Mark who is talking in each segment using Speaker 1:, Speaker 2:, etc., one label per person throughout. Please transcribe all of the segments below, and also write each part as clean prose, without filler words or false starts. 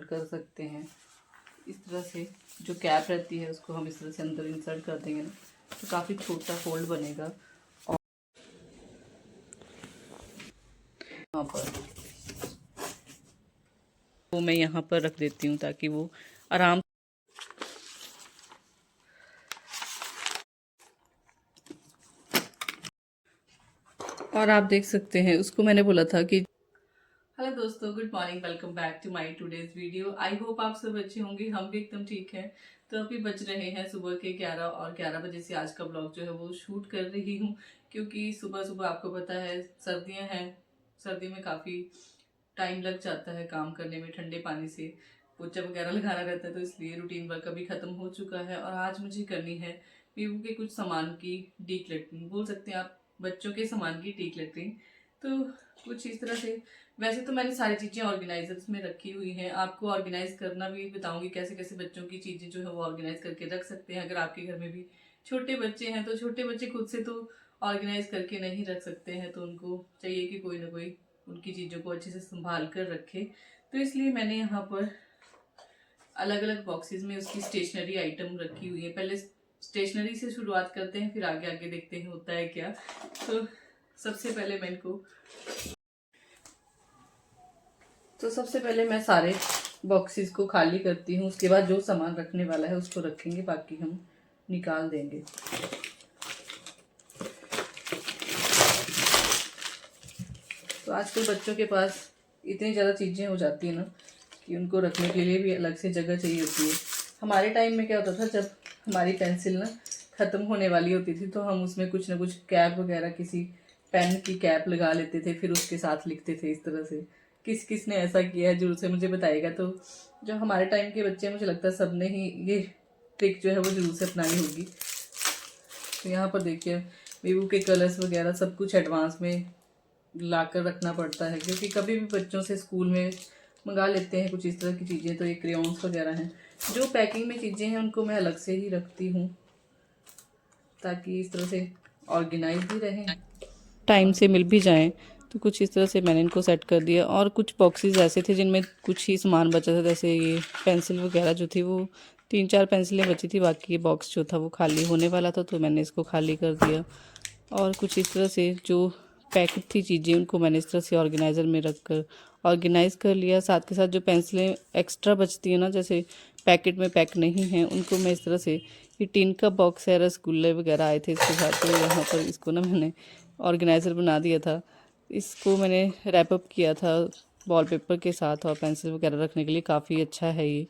Speaker 1: कर सकते हैं। इस तरह से जो कैप रहती है उसको हम इस तरह से अंदर इंसर्ट कर देंगे ना, तो काफ़ी छोटा फोल्ड बनेगा। और यहाँ पर वो मैं यहाँ पर रख देती हूँ ताकि वो आराम। और आप देख सकते हैं, उसको मैंने बोला था कि हेलो दोस्तों, good morning, welcome back to my today's video. I hope आप सब अच्छे होंगे, हम भी एकदम ठीक हैं। तो अभी बज रहे हैं सुबह के 11 और 11 बजे से आज का ब्लॉग जो है वो शूट कर रही हूँ, क्योंकि सुबह सुबह आपको पता है सर्दियाँ हैं। सर्दी में काफ़ी टाइम लग जाता है काम करने में, ठंडे पानी से पोछा वगैरह लगाना रहता है, तो इसलिए रूटीन वर्क अभी ख़त्म हो चुका है। और आज मुझे करनी है वीवो के कुछ सामान की डीक्लटरिंग, बोल सकते हैं आप, बच्चों के सामान की डीक्लटरिंग। तो कुछ इस तरह से, वैसे तो मैंने सारी चीज़ें ऑर्गेनाइजर्स में रखी हुई हैं, आपको ऑर्गेनाइज करना भी बताऊंगी कैसे कैसे बच्चों की चीज़ें जो है वो ऑर्गेनाइज करके रख सकते हैं। अगर आपके घर में भी छोटे बच्चे हैं तो छोटे बच्चे खुद से तो ऑर्गेनाइज करके नहीं रख सकते हैं, तो उनको चाहिए कि कोई ना कोई उनकी चीज़ों को अच्छे से संभाल कर रखे। तो इसलिए मैंने यहाँ पर अलग अलग बॉक्सेस में उसकी स्टेशनरी आइटम रखी हुई है। पहले स्टेशनरी से शुरुआत करते हैं, फिर आगे आगे देखते हैं होता है क्या। तो सबसे पहले मैं इनको तो सबसे पहले मैं सारे बॉक्सेस को खाली करती हूँ, उसके बाद जो सामान रखने वाला है उसको रखेंगे, बाकी हम निकाल देंगे। तो आजकल बच्चों के पास इतनी ज़्यादा चीज़ें हो जाती हैं ना कि उनको रखने के लिए भी अलग से जगह चाहिए होती है। हमारे टाइम में क्या होता था, जब हमारी पेंसिल ना ख़त्म होने वाली होती थी तो हम उसमें कुछ ना कुछ कैप वगैरह, किसी पेन की कैप लगा लेते थे, फिर उसके साथ लिखते थे इस तरह से। किस किस ने ऐसा किया है जरूर से मुझे बताइएगा। तो जो हमारे टाइम के बच्चे हैं, मुझे लगता है सब ने ही ये ट्रिक जो है वो जरूर से अपनाई होगी। तो यहाँ पर देखिए वीवो के कलर्स वगैरह सब कुछ एडवांस में ला कर रखना पड़ता है, क्योंकि कभी भी बच्चों से स्कूल में मंगा लेते हैं कुछ इस तरह की चीज़ें। तो ये क्रेयॉन्स वगैरह हैं, जो पैकिंग में चीज़ें हैं उनको मैं अलग से ही रखती हूँ ताकि इस तरह से ऑर्गेनाइज भी रहें, टाइम से मिल भी जाएं। तो कुछ इस तरह से मैंने इनको सेट कर दिया। और कुछ बॉक्सेस ऐसे थे जिनमें कुछ ही सामान बचा था, जैसे ये पेंसिल वगैरह जो थी वो 3-4 पेंसिलें बची थी, बाकी ये बॉक्स जो था वो खाली होने वाला था, तो मैंने इसको खाली कर दिया। और कुछ इस तरह से जो पैकेट थी चीज़ें उनको मैंने इस तरह से ऑर्गेनाइज़र में रख कर ऑर्गेनाइज कर लिया। साथ के साथ जो पेंसिलें एक्स्ट्रा बचती हैं ना, जैसे पैकेट में पैक नहीं हैं, उनको मैं इस तरह से, ये टिन का बॉक्स है, रसगुल्ले वगैरह आए थे इसके साथ, तो यहाँ पर इसको ना मैंने ऑर्गेनाइज़र बना दिया था। इसको मैंने रैप अप किया था वॉलपेपर के साथ, और पेंसिल वगैरह रखने के लिए काफ़ी अच्छा है ये।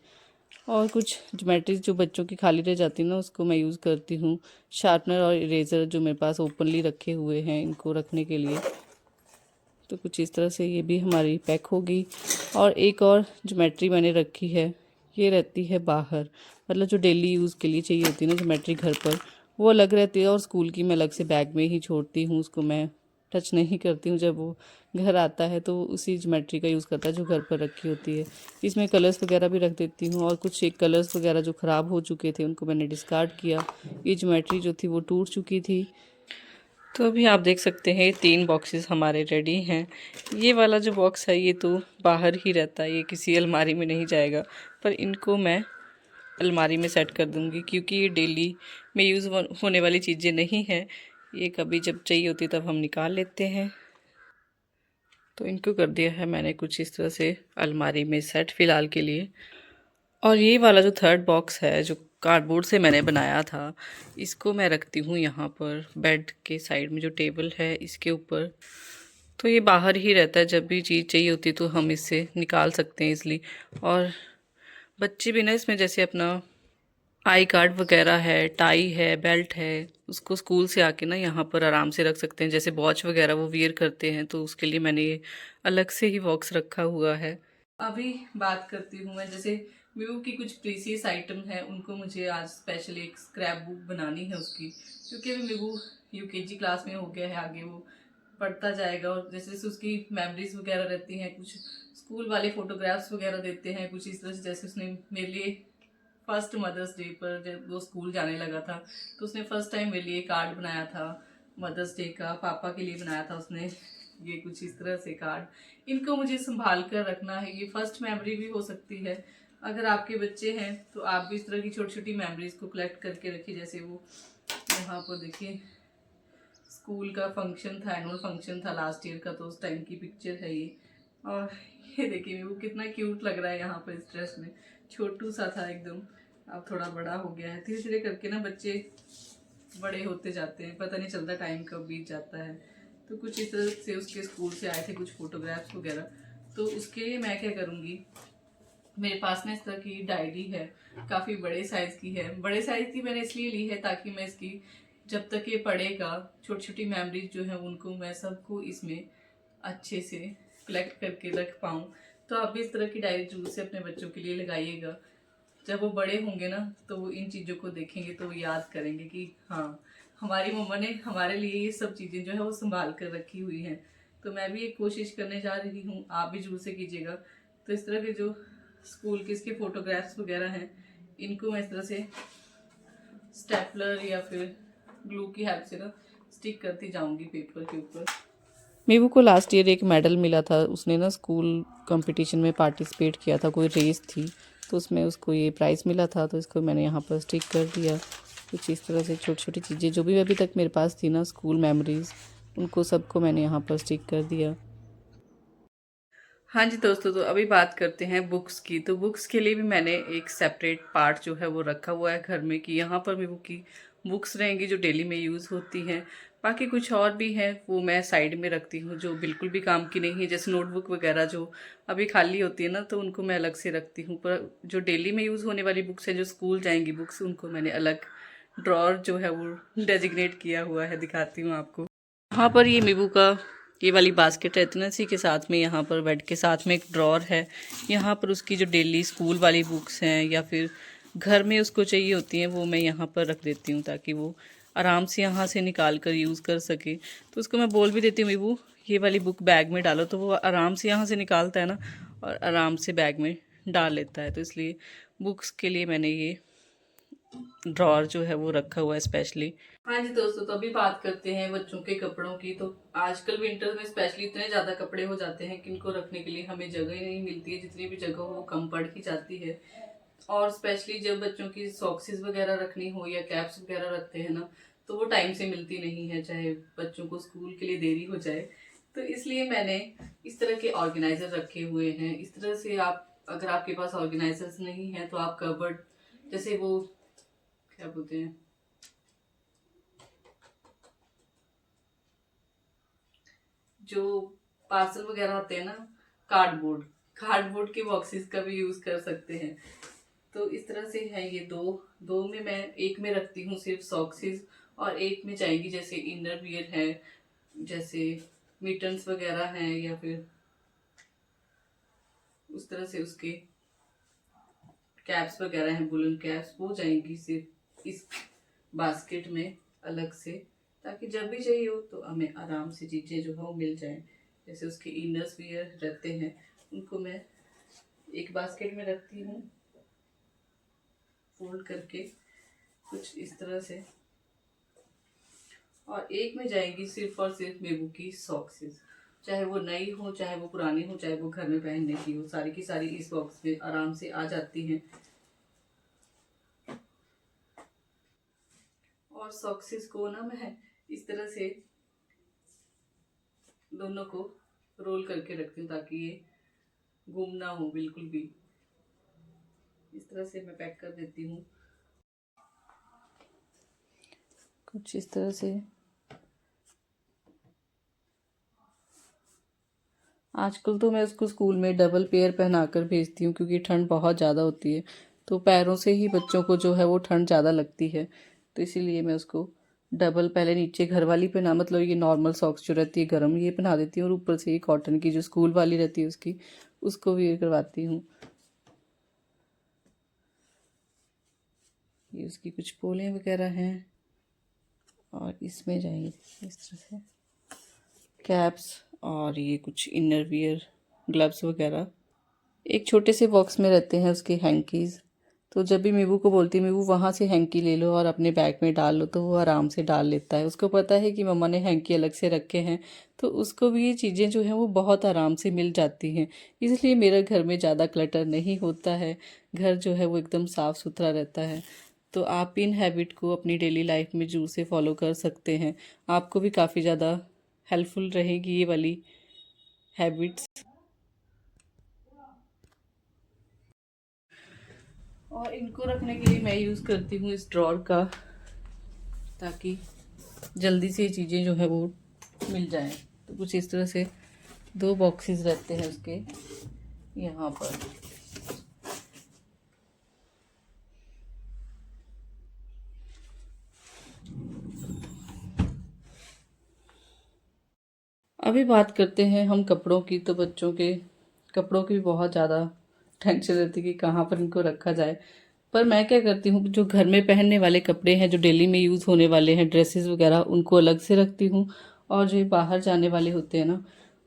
Speaker 1: और कुछ ज्योमेट्रीज जो बच्चों की खाली रह जाती है ना, उसको मैं यूज़ करती हूँ। शार्पनर और इरेज़र जो मेरे पास ओपनली रखे हुए हैं इनको रखने के लिए। तो कुछ इस तरह से ये भी हमारी पैक होगी। और एक और ज्योमेट्री मैंने रखी है, ये रहती है बाहर, मतलब जो डेली यूज़ के लिए चाहिए होती है ना ज्योमेट्री घर पर, वो अलग रहती है। और स्कूल की मैं अलग से बैग में ही छोड़ती हूँ, उसको मैं टच नहीं करती हूँ। जब वो घर आता है तो उसी ज्योमेट्री का यूज़ करता है जो घर पर रखी होती है। इसमें कलर्स वगैरह भी रख देती हूँ। और कुछ एक कलर्स वगैरह जो ख़राब हो चुके थे उनको मैंने डिस्कार्ड किया। ये ज्योमेट्री जो थी वो टूट चुकी थी। तो अभी आप देख सकते हैं 3 बॉक्सेस हमारे रेडी हैं। ये वाला जो बॉक्स है ये तो बाहर ही रहता है, ये किसी अलमारी में नहीं जाएगा, पर इनको मैं अलमारी में सेट कर दूंगी, क्योंकि ये डेली में यूज़ होने वाली चीज़ें नहीं हैं। ये कभी जब चाहिए होती तब हम निकाल लेते हैं। तो इनको कर दिया है मैंने कुछ इस तरह से अलमारी में सेट फ़िलहाल के लिए। और ये वाला जो थर्ड बॉक्स है जो कार्डबोर्ड से मैंने बनाया था, इसको मैं रखती हूँ यहाँ पर बेड के साइड में, जो टेबल है इसके ऊपर। तो ये बाहर ही रहता है, जब भी चीज़ चाहिए होती है तो हम इससे निकाल सकते हैं इसलिए। और बच्चे भी ना इसमें जैसे अपना आई कार्ड वगैरह है, टाई है, बेल्ट है, उसको स्कूल से आके ना यहाँ पर आराम से रख सकते हैं। जैसे वॉच वगैरह वो वियर करते हैं, तो उसके लिए मैंने ये अलग से ही बॉक्स रखा हुआ है। अभी बात करती हूँ मैं, जैसे वीवो की कुछ प्रीसियस आइटम है, उनको मुझे आज स्पेशली एक स्क्रैप बुक बनानी है उसकी, क्योंकि अभी वीवो यूकेजी क्लास में हो गया है, आगे वो पढ़ता जाएगा। और जैसे जैसे उसकी मेमोरीज वगैरह रहती हैं, कुछ स्कूल वाले फोटोग्राफ्स वगैरह देते हैं कुछ इस तरह से। जैसे उसने मेरे लिए फर्स्ट मदर्स डे पर जब वो स्कूल जाने लगा था, तो उसने फर्स्ट टाइम मेरे लिए कार्ड बनाया था मदर्स डे का, पापा के लिए बनाया था उसने। ये कुछ इस तरह से कार्ड, इनको मुझे संभाल कर रखना है। ये फर्स्ट मेमोरी भी हो सकती है। अगर आपके बच्चे हैं तो आप भी इस तरह की छोटी छोटी मेमोरीज को कलेक्ट करके रखिए। जैसे वो यहाँ पर देखिए, स्कूल का फंक्शन था, एनुअल फंक्शन था लास्ट ईयर का, तो उस टाइम की पिक्चर है ये। और ये देखिए वो कितना क्यूट लग रहा है यहाँ पर इस ड्रेस में, छोटू सा था एकदम, अब थोड़ा बड़ा हो गया है। धीरे धीरे करके ना बच्चे बड़े होते जाते हैं, पता नहीं चलता टाइम कब बीत जाता है। तो कुछ इस तरह से उसके स्कूल से आए थे कुछ फोटोग्राफ्स वगैरह, तो उसके लिए मैं क्या करूँगी, मेरे पास ना इस तरह की डायरी है, काफ़ी बड़े साइज़ की है। बड़े साइज़ की मैंने इसलिए ली है ताकि मैं इसकी जब तक ये पढ़ेगा, छोटी छोटी मेमोरीज जो है उनको मैं सबको इसमें अच्छे से कलेक्ट करके रख पाऊँ। तो आप भी इस तरह की डायरी जरूर से अपने बच्चों के लिए लगाइएगा। जब वो बड़े होंगे ना तो वो इन चीज़ों को देखेंगे तो वो याद करेंगे कि हाँ, हमारी मम्मा ने हमारे लिए ये सब चीज़ें जो है वो संभाल कर रखी हुई हैं। तो मैं भी एक कोशिश करने जा रही हूँ, आप भी जरूर से कीजिएगा। तो इस तरह के जो स्कूल के इसके फोटोग्राफ्स वगैरह हैं, इनको मैं इस तरह से स्टेपलर या फिर ग्लू की हेल्प से ना स्टिक करती जाऊंगी पेपर के ऊपर। मीबू को लास्ट ईयर एक मेडल मिला था, उसने ना स्कूल कंपटीशन में पार्टिसिपेट किया था, कोई रेस थी, तो उसमें उसको ये प्राइज़ मिला था। तो इसको मैंने यहाँ पर स्टिक कर दिया। कुछ इस तरह से छोटी छोटी चीज़ें जो भी अभी तक मेरे पास थी ना स्कूल मेमोरीज, उनको सबको मैंने यहाँ पर स्टिक कर दिया। हाँ जी दोस्तों, तो अभी बात करते हैं बुक्स की। तो बुक्स के लिए भी मैंने एक सेपरेट पार्ट जो है वो रखा हुआ है घर में, कि यहाँ पर मेरे की बुक्स रहेंगी जो डेली में यूज़ होती हैं। बाकी कुछ और भी हैं वो मैं साइड में रखती हूँ जो बिल्कुल भी काम की नहीं है, जैसे नोटबुक वगैरह जो अभी खाली होती है ना, तो उनको मैं अलग से रखती हूँ। पर जो डेली में यूज़ होने वाली बुक्स हैं, जो स्कूल जाएंगी बुक्स, उनको मैंने अलग ड्रॉर जो है वो डेजिग्नेट किया हुआ है, दिखाती हूँ आपको। यहाँ पर ये मीबू का ये वाली बास्केट रहती है ना, इसी के साथ में यहाँ पर बेड के साथ में एक ड्रॉर है। यहाँ पर उसकी जो डेली स्कूल वाली बुक्स हैं या फिर घर में उसको चाहिए होती हैं, वो मैं यहाँ पर रख देती हूँ ताकि वो आराम से यहाँ से निकाल कर यूज़ कर सके। तो उसको मैं बोल भी देती हूँ, मीबू ये वाली बुक बैग में डालो, तो वो आराम से यहाँ से निकालता है ना और आराम से बैग में डाल लेता है। तो इसलिए बुक्स के लिए मैंने ये ड्रॉर जो है वो रखा हुआ है स्पेशली। हाँ जी दोस्तों, तो अभी बात करते हैं बच्चों के कपड़ों की। तो आजकल विंटर में स्पेशली इतने ज़्यादा कपड़े हो जाते हैं कि इनको रखने के लिए हमें जगह ही नहीं मिलती है। जितनी भी जगह हो वो कम पड़ ही जाती है। और स्पेशली जब बच्चों की सॉक्सेस वगैरह रखनी हो या कैप्स वगैरह रखते हैं ना, तो वो टाइम से मिलती नहीं है, चाहे बच्चों को स्कूल के लिए देरी हो जाए। तो इसलिए मैंने इस तरह के ऑर्गेनाइजर रखे हुए हैं। इस तरह से आप, अगर आपके पास ऑर्गेनाइजर्स नहीं है तो आप कबर्ड, जैसे वो क्या बोलते हैं, जो पार्सल वगैरह आते हैं ना, कार्डबोर्ड, कार्डबोर्ड के बॉक्सेस का भी यूज कर सकते हैं। तो इस तरह से है ये दो दो में मैं एक में रखती हूँ सिर्फ सॉक्सेस, और एक में जाएगी जैसे इनर वियर है, जैसे मिटन्स वगैरह हैं, या फिर उस तरह से उसके कैप्स वगैरह हैं, वुलन कैप्स, वो जाएंगी सिर्फ इस बास्केट में अलग से, ताकि जब भी चाहिए हो तो हमें आराम से चीज़ें जो है वो मिल जाएं। जैसे उसके इनर्स वियर रहते हैं, उनको मैं एक बास्केट में रखती हूँ फोल्ड करके कुछ इस तरह से, और एक में जाएगी सिर्फ और सिर्फ मेबू की सॉक्सेस, चाहे वो नई हो, चाहे वो पुरानी हो, चाहे वो घर में पहनने की हो, सारी की सारी इस बॉक्स में आराम से आ जाती हैं। और सॉक्सेस को ना मैं इस तरह से दोनों को रोल करके रखती हूँ ताकि ये गुम ना हो बिल्कुल भी। इस तरह से मैं पैक कर देती हूँ कुछ इस तरह से। आजकल तो मैं उसको स्कूल में डबल पेयर पहना कर भेजती हूँ, क्योंकि ठंड बहुत ज़्यादा होती है, तो पैरों से ही बच्चों को जो है वो ठंड ज़्यादा लगती है। तो इसीलिए मैं उसको डबल, पहले नीचे घर वाली पहना, मतलब ये नॉर्मल सॉक्स जो रहती है गर्म, ये पहना देती हूँ, और ऊपर से ये कॉटन की जो स्कूल वाली रहती है उसकी, उसको वेयर करवाती हूँ। ये उसकी कुछ पोलें वगैरह हैं, और इसमें जाएंगे इस तरह से कैप्स, और ये कुछ इनर वियर, ग्लव्स वगैरह। एक छोटे से बॉक्स में रहते हैं उसके हैंकीज़, तो जब भी मीबू को बोलती मीबू वहाँ से हैंकी ले लो और अपने बैग में डाल लो, तो वो आराम से डाल लेता है। उसको पता है कि मम्मा ने हैंकी अलग से रखे हैं, तो उसको भी ये चीज़ें जो हैं वो बहुत आराम से मिल जाती हैं। इसलिए मेरे घर में ज़्यादा क्लटर नहीं होता है, घर जो है वो एकदम साफ़ सुथरा रहता है। तो आप इन हैबिट को अपनी डेली लाइफ में जरूर से फॉलो कर सकते हैं। आपको भी काफ़ी ज़्यादा हेल्पफुल रहेगी ये वाली हैबिट्स। और इनको रखने के लिए मैं यूज़ करती हूँ इस ड्रॉर का, ताकि जल्दी से ये चीज़ें जो है वो मिल जाएं। तो कुछ इस तरह से 2 बॉक्सेस रहते हैं उसके यहाँ पर। अभी बात करते हैं हम कपड़ों की। तो बच्चों के कपड़ों की बहुत ज़्यादा टेंशन रहती है कि कहाँ पर इनको रखा जाए। पर मैं क्या करती हूँ, जो घर में पहनने वाले कपड़े हैं, जो डेली में यूज़ होने वाले हैं, ड्रेसेस वगैरह, उनको अलग से रखती हूँ। और जो बाहर जाने वाले होते हैं ना,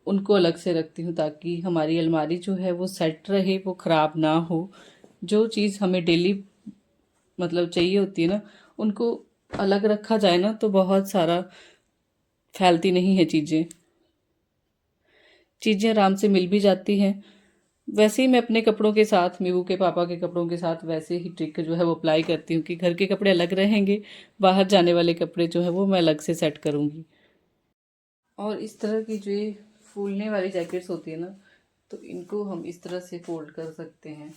Speaker 1: उनको अलग से रखती हूँ, ताकि हमारी अलमारी जो है वो सेट रहे, वो ख़राब ना हो। जो चीज़ हमें डेली मतलब चाहिए होती है ना, उनको अलग रखा जाए ना, तो बहुत सारा फैलती नहीं है चीज़ें आराम से मिल भी जाती हैं। वैसे ही मैं अपने कपड़ों के साथ, मीबू के पापा के कपड़ों के साथ वैसे ही ट्रिक जो है वो अप्लाई करती हूँ कि घर के कपड़े अलग रहेंगे, बाहर जाने वाले कपड़े जो है वो मैं अलग से सेट करूँगी। और इस तरह की जो ये फूलने वाली जैकेट्स होती है ना, तो इनको हम इस तरह से फोल्ड कर सकते हैं।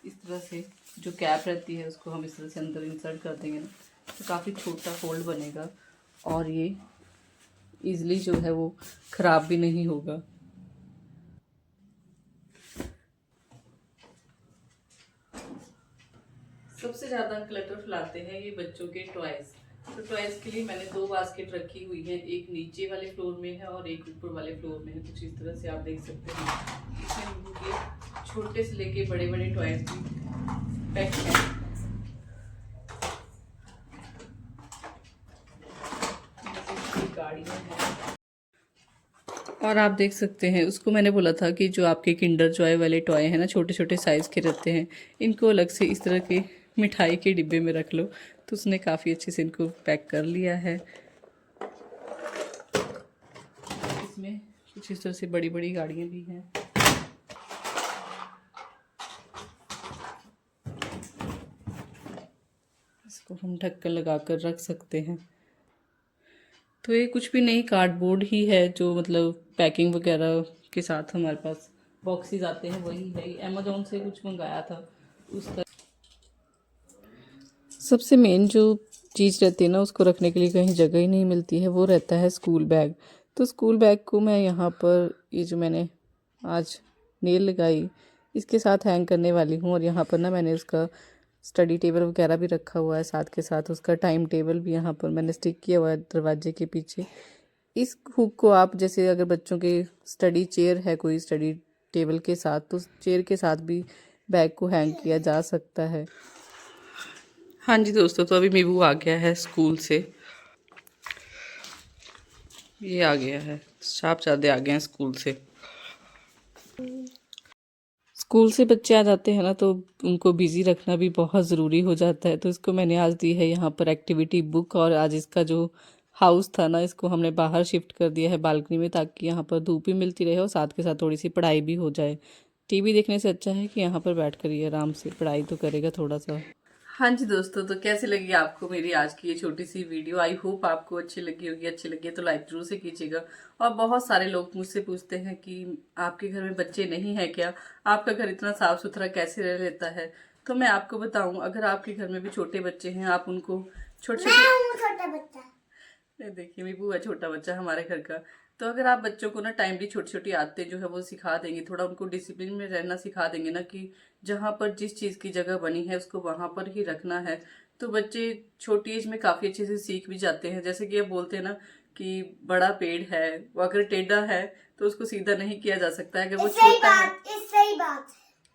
Speaker 1: इस तरह से जो कैप रहती है उसको हम इस तरह से अंदर इंसर्ट कर देंगे ना, तो काफ़ी छोटा फोल्ड बनेगा और ये ईज़िली जो है वो ख़राब भी नहीं होगा। सबसे ज़्यादा क्लटर फैलाते हैं ये बच्चों के टॉयज़। तो टॉयज़ के लिए मैंने 2 बास्केट रखी हुई है, एक नीचे वाले फ्लोर में है और एक ऊपर वाले फ्लोर में है। कुछ इस तरह से आप देख सकते हैं। इसमें उनके छोटे से लेके बड़े बड़े टॉयज़ भी पैक हैं। गाड़ियाँ हैं और आप देख सकते हैं, उसको मैंने बोला था कि जो आपके किंडर जॉय वाले टॉय हैं ना, छोटे छोटे साइज़ के रहते हैं, इनको अलग से इस तरह के मिठाई के डिब्बे में रख लो। तो उसने काफ़ी अच्छे से इनको पैक कर लिया है। इसमें कुछ इस तरह से बड़ी बड़ी गाड़ियाँ भी हैं। इसको हम ढक्कन लगा कर रख सकते हैं। तो ये कुछ भी नहीं, कार्डबोर्ड ही है, जो मतलब पैकिंग वगैरह के साथ हमारे पास बॉक्सेस आते हैं, वही है। अमेज़ॉन से कुछ मंगाया था उस तरह। सबसे मेन जो चीज़ रहती है ना, उसको रखने के लिए कहीं जगह ही नहीं मिलती है, वो रहता है स्कूल बैग। तो स्कूल बैग को मैं यहाँ पर, ये जो मैंने आज नेल लगाई, इसके साथ हैंग करने वाली हूँ। और यहाँ पर ना मैंने उसका स्टडी टेबल वगैरह भी रखा हुआ है, साथ के साथ उसका टाइम टेबल भी यहाँ पर मैंने स्टिक किया हुआ है दरवाजे के पीछे। इस हुक को आप, जैसे अगर बच्चों के स्टडी चेयर है कोई स्टडी टेबल के साथ, तो चेयर के साथ भी बैग को हैंग किया जा सकता है। हाँ जी दोस्तों, तो अभी मीबू आ गया है स्कूल से। ये आ गया है, साहबजादे आ गए हैं स्कूल से। स्कूल से बच्चे आ जाते हैं ना, तो उनको बिज़ी रखना भी बहुत ज़रूरी हो जाता है। तो इसको मैंने आज दी है यहाँ पर एक्टिविटी बुक, और आज इसका जो हाउस था ना, इसको हमने बाहर शिफ्ट कर दिया है बालकनी में, ताकि यहाँ पर धूप भी मिलती रहे और साथ के साथ थोड़ी सी पढ़ाई भी हो जाए। टीवी देखने से अच्छा है कि यहाँ पर बैठ कर ये आराम से पढ़ाई तो करेगा थोड़ा सा। हाँ जी दोस्तों, तो कैसी लगी आपको मेरी आज की ये छोटी सी वीडियो? आई होप आपको अच्छी लगी होगी। अच्छी लगी है तो लाइक जरूर से कीजिएगा। और बहुत सारे लोग मुझसे पूछते हैं कि आपके घर में बच्चे नहीं है क्या, आपका घर इतना साफ सुथरा कैसे रह लेता है? तो मैं आपको बताऊं, अगर आपके घर में भी छोटे बच्चे हैं, आप उनको छोटे छोटे, देखिए मेरी बुआ छोटा बच्चा हमारे घर का। तो अगर आप बच्चों को ना टाइमली छोटी छोटी आदतें जो है वो सिखा देंगे, थोड़ा उनको डिसिप्लिन में रहना सिखा देंगे ना, कि जहाँ पर जिस चीज़ की जगह बनी है उसको वहाँ पर ही रखना है, तो बच्चे छोटी एज में काफ़ी अच्छे से सीख भी जाते हैं। जैसे कि अब बोलते हैं ना कि बड़ा पेड़ है, वो अगर टेढ़ा है तो उसको सीधा नहीं किया जा सकता है। अगर वो छोटा है,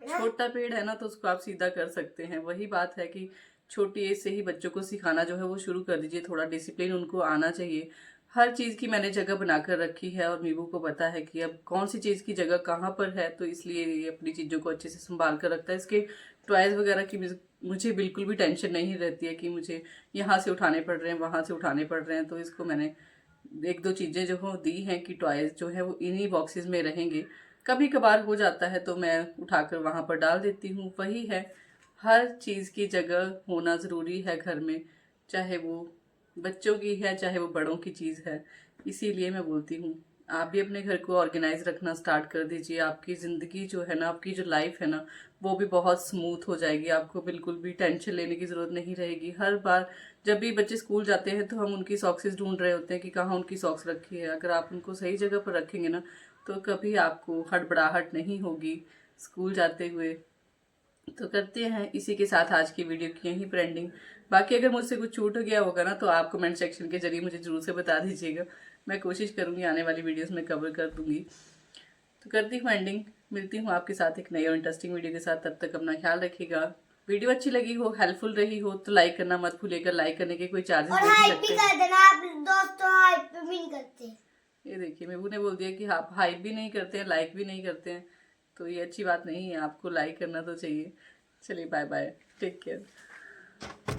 Speaker 1: छोटा पेड़ है ना, तो उसको आप सीधा कर सकते हैं। वही बात है कि छोटी एज से ही बच्चों को सिखाना जो है वो शुरू कर दीजिए। थोड़ा डिसिप्लिन उनको आना चाहिए। हर चीज़ की मैंने जगह बनाकर रखी है और मीबू को पता है कि अब कौन सी चीज़ की जगह कहाँ पर है, तो इसलिए ये अपनी चीज़ों को अच्छे से संभाल कर रखता है। इसके टॉयज़ वगैरह की मुझे बिल्कुल भी टेंशन नहीं रहती है कि मुझे यहाँ से उठाने पड़ रहे हैं, वहाँ से उठाने पड़ रहे हैं। तो इसको मैंने एक दो चीज़ें जो हो दी हैं कि टॉयज़ जो है वो इन्हीं बॉक्सेस में रहेंगे। कभी कभार हो जाता है तो मैं उठाकर वहाँ पर डाल देती हूँ। वही है, हर चीज़ की जगह होना ज़रूरी है घर में, चाहे वो बच्चों की है चाहे वो बड़ों की चीज़ है। इसीलिए मैं बोलती हूँ आप भी अपने घर को ऑर्गेनाइज रखना स्टार्ट कर दीजिए। आपकी ज़िंदगी जो है ना, आपकी जो लाइफ है ना, वो भी बहुत स्मूथ हो जाएगी। आपको बिल्कुल भी टेंशन लेने की ज़रूरत नहीं रहेगी। हर बार जब भी बच्चे स्कूल जाते हैं तो हम उनकी सॉक्सेस ढूंढ रहे होते हैं कि कहाँ उनकी सॉक्स रखी है। अगर आप उनको सही जगह पर रखेंगे ना तो कभी आपको हड़बड़ाहट नहीं होगी स्कूल जाते हुए। तो करते हैं इसी के साथ आज की वीडियो की यहीं पर एंडिंग। बाकी अगर मुझसे कुछ छूट गया होगा ना तो आप कमेंट सेक्शन के जरिए मुझे जरूर से बता दीजिएगा। मैं कोशिश करूंगी आने वाली वीडियोस में कवर कर दूंगी। तो करती हूँ एंडिंग, मिलती हूँ आपके साथ एक नई और इंटरेस्टिंग वीडियो के साथ। तब तक अपना ख्याल रखिएगा। वीडियो अच्छी लगी हो, हेल्पफुल रही हो तो लाइक करना मत भूलिएगा। लाइक करने के कोई चार्जेस नहीं लगते।
Speaker 2: कर देना आप दोस्तों, हाइप भी नहीं करते।
Speaker 1: ये देखिए मेबू ने बोल दिया कि आप हाइप भी नहीं करते हैं, लाइक भी नहीं करते हैं, तो ये अच्छी बात नहीं है। आपको लाइक करना तो चाहिए। चलिए बाय बाय, टेक केयर।